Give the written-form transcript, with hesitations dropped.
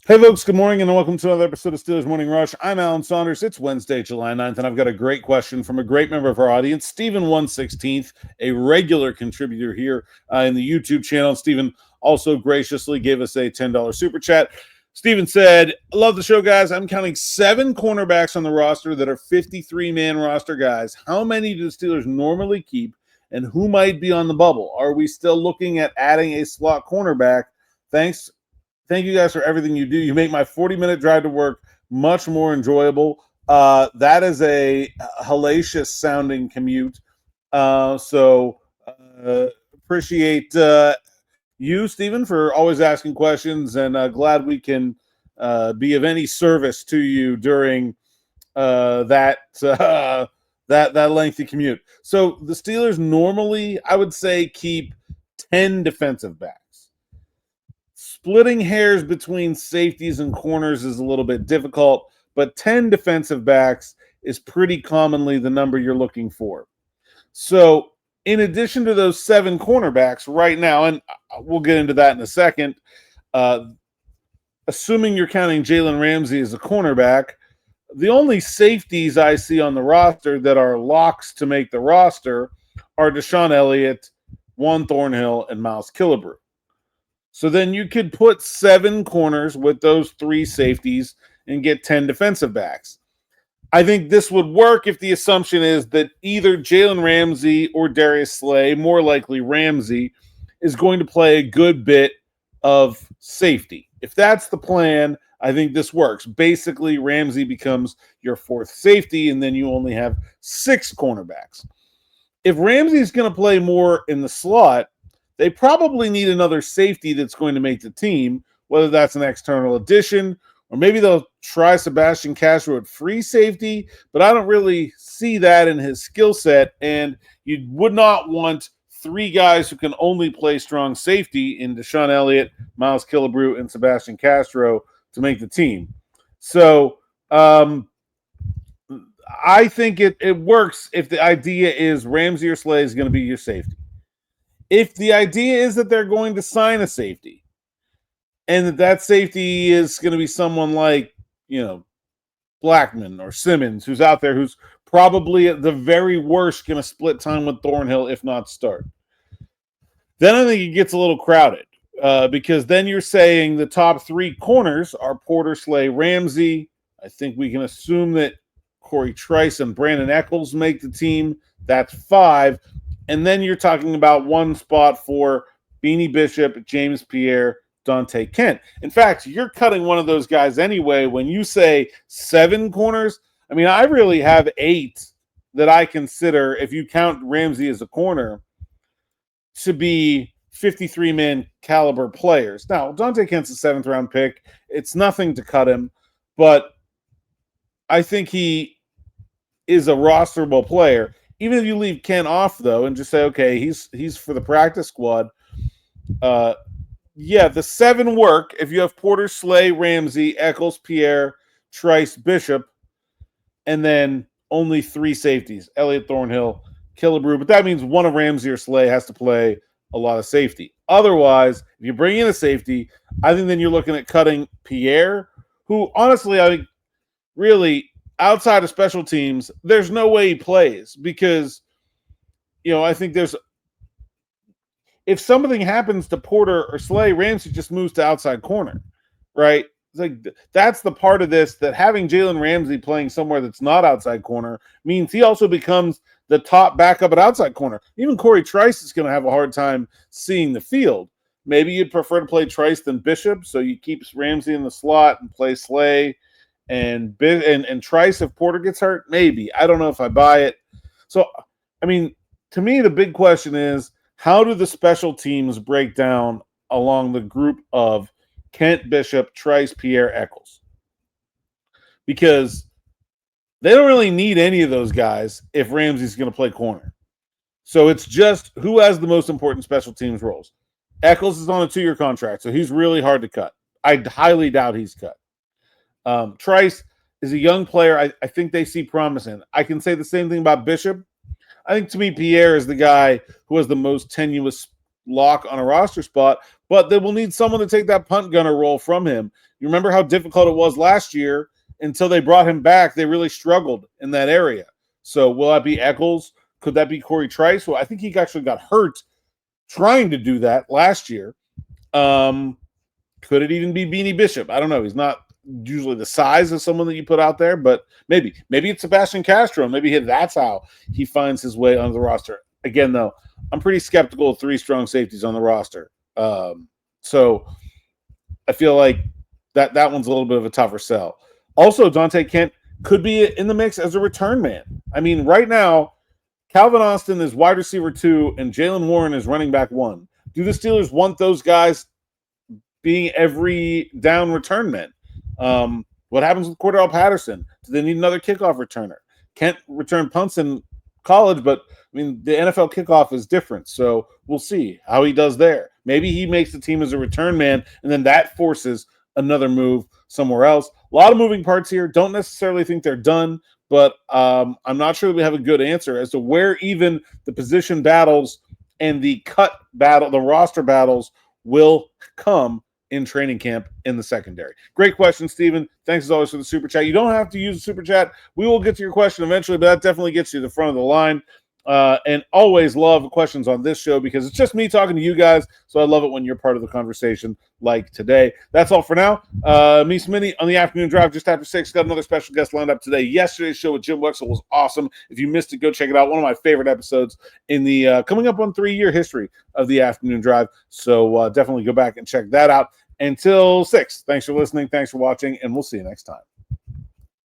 Hey, folks, good morning, and welcome to another episode of Steelers Morning Rush. I'm Alan Saunders. It's Wednesday, July 9th, and I've got a great question from a great member of our audience, Stephen 116th, a regular contributor here in the YouTube channel. Stephen also graciously gave us a $10 super chat. Stephen said, I love the show, guys. I'm counting 7 cornerbacks on the roster that are 53-man roster guys. How many do the Steelers normally keep, and who might be on the bubble? Are we still looking at adding a slot cornerback? Thanks. Thank you guys for everything you do. You make my 40-minute drive to work much more enjoyable. That is a hellacious sounding commute. So appreciate you, Stephen, for always asking questions, and glad we can be of any service to you during that lengthy commute. So the Steelers normally, I would say, keep 10 defensive backs. Splitting hairs between safeties and corners is a little bit difficult, but 10 defensive backs is pretty commonly the number you're looking for. So in addition to those 7 cornerbacks right now, and we'll get into that in a second, assuming you're counting Jalen Ramsey as a cornerback, the only safeties I see on the roster that are locks to make the roster are Deshaun Elliott, Juan Thornhill, and Miles Killebrew. So then you could put 7 corners with those 3 safeties and get 10 defensive backs. I think this would work if the assumption is that either Jalen Ramsey or Darius Slay, more likely Ramsey, is going to play a good bit of safety. If that's the plan, I think this works. Basically, Ramsey becomes your 4th safety, and then you only have 6 cornerbacks. If Ramsey's going to play more in the slot, they probably need another safety that's going to make the team, whether that's an external addition, or maybe they'll try Sebastian Castro at free safety, but I don't really see that in his skill set, and you would not want 3 guys who can only play strong safety in Deshaun Elliott, Miles Killebrew, and Sebastian Castro to make the team. So I think it works if the idea is Ramsey or Slay is going to be your safety. If the idea is that they're going to sign a safety and that safety is going to be someone like, Blackman or Simmons, who's out there, who's probably at the very worst going to split time with Thornhill, if not start, then I think it gets a little crowded because then you're saying the top 3 corners are Porter, Slay, Ramsey. I think we can assume that Corey Trice and Brandon Echols make the team. That's 5. And then you're talking about 1 spot for Beanie Bishop, James Pierre, Donte Kent. In fact, you're cutting one of those guys anyway. When you say 7 corners, I mean, I really have 8 that I consider, if you count Ramsey as a corner, to be 53-man caliber players. Now, Donte Kent's a 7th-round pick. It's nothing to cut him, but I think he is a rosterable player. Even if you leave Kent off, though, and just say, okay, he's for the practice squad, the 7 work if you have Porter, Slay, Ramsey, Echols, Pierre, Trice, Bishop, and then only 3 safeties, Elliott, Thornhill, Killebrew. But that means one of Ramsey or Slay has to play a lot of safety. Otherwise, if you bring in a safety, I think then you're looking at cutting Pierre, who honestly, I think really – outside of special teams, there's no way he plays because, I think if something happens to Porter or Slay, Ramsey just moves to outside corner, right? It's like that's the part of this that having Jalen Ramsey playing somewhere that's not outside corner means he also becomes the top backup at outside corner. Even Corey Trice is going to have a hard time seeing the field. Maybe you'd prefer to play Trice than Bishop, so you keep Ramsey in the slot and play Slay and Trice if Porter gets hurt. Maybe. I don't know if I buy it. So, I mean, to me, the big question is, how do the special teams break down along the group of Kent, Bishop, Trice, Pierre, Echols? Because they don't really need any of those guys if Ramsey's going to play corner. So it's just who has the most important special teams roles. Echols is on a 2-year contract, so he's really hard to cut. I highly doubt he's cut. Trice is a young player. I think they see promise in. I can say the same thing about Bishop. I think to me, Pierre is the guy who has the most tenuous lock on a roster spot, but they will need someone to take that punt gunner role from him. You remember how difficult it was last year until they brought him back. They really struggled in that area. So will that be Eccles? Could that be Corey Trice? Well, I think he actually got hurt trying to do that last year. Could it even be Beanie Bishop? I don't know. He's not usually the size of someone that you put out there, but maybe it's Sebastian Castro. Maybe that's how he finds his way onto the roster. Again, though, I'm pretty skeptical of 3 strong safeties on the roster. So I feel like that one's a little bit of a tougher sell. Also, Donte Kent could be in the mix as a return man. I mean, right now, Calvin Austin is wide receiver 2 and Jalen Warren is running back 1. Do the Steelers want those guys being every down return men? What happens with Cordell Patterson? Do they need another kickoff returner? Kent returned punts in college, but I mean, the NFL kickoff is different. So we'll see how he does there. Maybe he makes the team as a return man, and then that forces another move somewhere else. A lot of moving parts here. Don't necessarily think they're done, but I'm not sure that we have a good answer as to where even the position battles and the cut battle, the roster battles will come in training camp in the secondary. Great question, Steven. Thanks as always for the super chat. You don't have to use the super chat. We will get to your question eventually, but that definitely gets you to the front of the line. And always love questions on this show because it's just me talking to you guys. So I love it when you're part of the conversation like today. That's all for now. Me, Smitty, on the afternoon drive just after 6. Got another special guest lined up today. Yesterday's show with Jim Wexel was awesome. If you missed it, go check it out. One of my favorite episodes in the coming up on 3-year history of the afternoon drive. So definitely go back and check that out. Until 6, thanks for listening. Thanks for watching, and we'll see you next time.